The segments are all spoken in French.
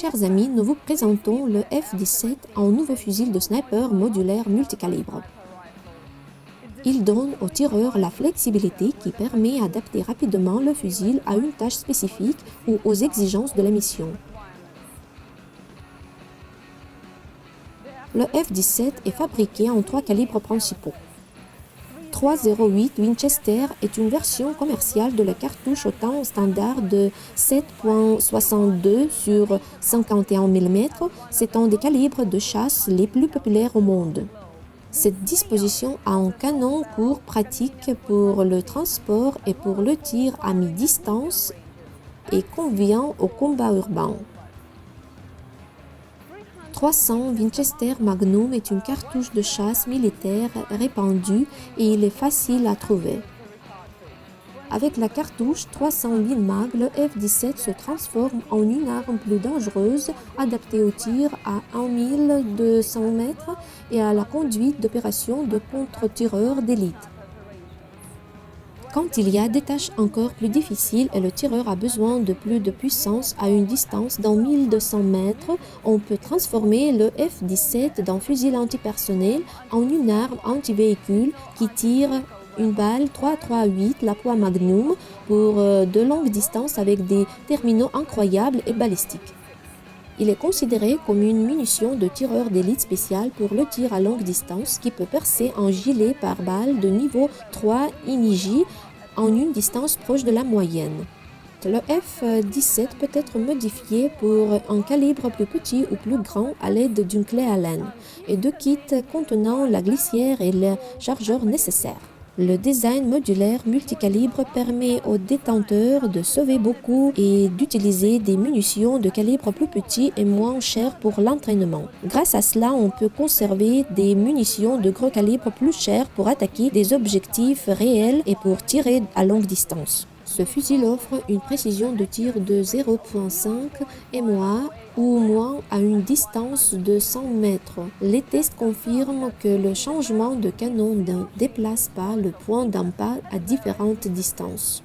Chers amis, nous vous présentons le F-17, un nouveau fusil de sniper modulaire multicalibre. Il donne au tireur la flexibilité qui permet d'adapter rapidement le fusil à une tâche spécifique ou aux exigences de la mission. Le F-17 est fabriqué en 3 calibres principaux. 308 Winchester est une version commerciale de la cartouche au temps standard de 7.62 sur 51 mm. C'est un des calibres de chasse les plus populaires au monde. Cette disposition a un canon court pratique pour le transport et pour le tir à mi-distance et convient au combat urbain. 300 Winchester Magnum est une cartouche de chasse militaire répandue et il est facile à trouver. Avec la cartouche 300 Win Mag, le F-17 se transforme en une arme plus dangereuse, adaptée au tir à 1200 mètres et à la conduite d'opérations de contre-tireurs d'élite. Quand il y a des tâches encore plus difficiles et le tireur a besoin de plus de puissance à une distance d'en 1200 mètres, on peut transformer le F-17 d'un fusil antipersonnel en une arme anti-véhicule qui tire une balle 338 la poids Magnum pour de longues distances avec des terminaux incroyables et balistiques. Il est considéré comme une munition de tireur d'élite spéciale pour le tir à longue distance qui peut percer un gilet pare-balles de niveau 3 INIJ en une distance proche de la moyenne. Le F-17 peut être modifié pour un calibre plus petit ou plus grand à l'aide d'une clé Allen et de kits contenant la glissière et le chargeur nécessaires. Le design modulaire multicalibre permet aux détenteurs de sauver beaucoup et d'utiliser des munitions de calibre plus petit et moins cher pour l'entraînement. Grâce à cela, on peut conserver des munitions de gros calibre plus chères pour attaquer des objectifs réels et pour tirer à longue distance. Ce fusil offre une précision de tir de 0.5 MOA ou moins à une distance de 100 mètres. Les tests confirment que le changement de canon ne déplace pas le point d'impact à différentes distances.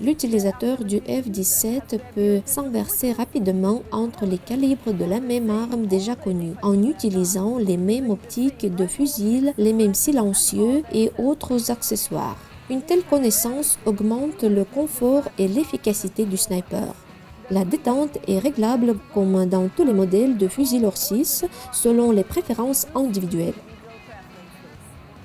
L'utilisateur du F-17 peut s'inverser rapidement entre les calibres de la même arme déjà connue, en utilisant les mêmes optiques de fusil, les mêmes silencieux et autres accessoires. Une telle connaissance augmente le confort et l'efficacité du sniper. La détente est réglable comme dans tous les modèles de fusil hors 6 selon les préférences individuelles.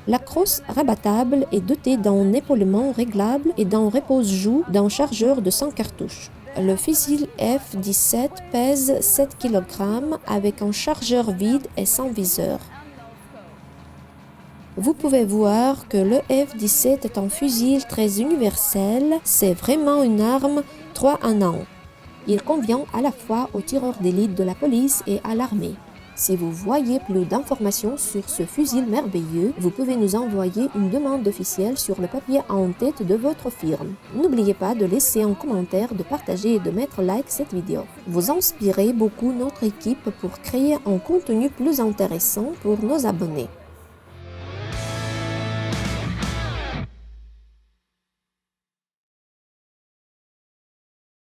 La crosse rabattable est dotée d'un épaulement réglable et d'un repose-joue d'un chargeur de 100 cartouches. Le fusil F-17 pèse 7 kg avec un chargeur vide et sans viseur. Vous pouvez voir que le F-17 est un fusil très universel, c'est vraiment une arme 3 en 1. Il convient à la fois aux tireurs d'élite de la police et à l'armée. Si vous voyez plus d'informations sur ce fusil merveilleux, vous pouvez nous envoyer une demande officielle sur le papier en tête de votre firme. N'oubliez pas de laisser un commentaire, de partager et de mettre like cette vidéo. Vous inspirez beaucoup notre équipe pour créer un contenu plus intéressant pour nos abonnés.